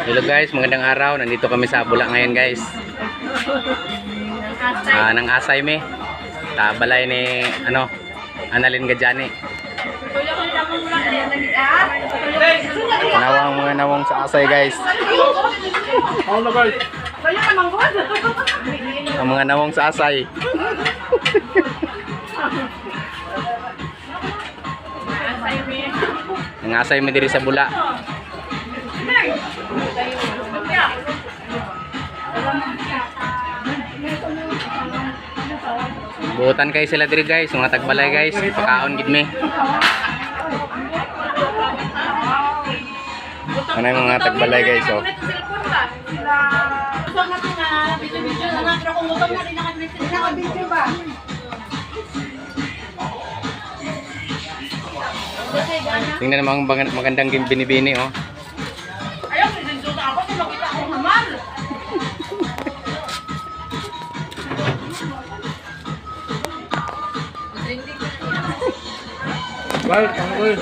Hello guys, magandang araw. Nandito kami sa Bula ngayon guys. Nang asay mi. Tabalay ni Annalyn Gajani. Nawang mga nawang sa asay guys. Ang mga nawang sa asay. Ang asay mi diri sa Bula. Buutan kayo sila diri guys, mga tagbalay guys, pakaon gid mi. Ano yung mga tagbalay guys, oh. Tingnan naman ang magandang binibini, oh. Ayaw, sinusunod ako kung makita ko naman. Bal, kamu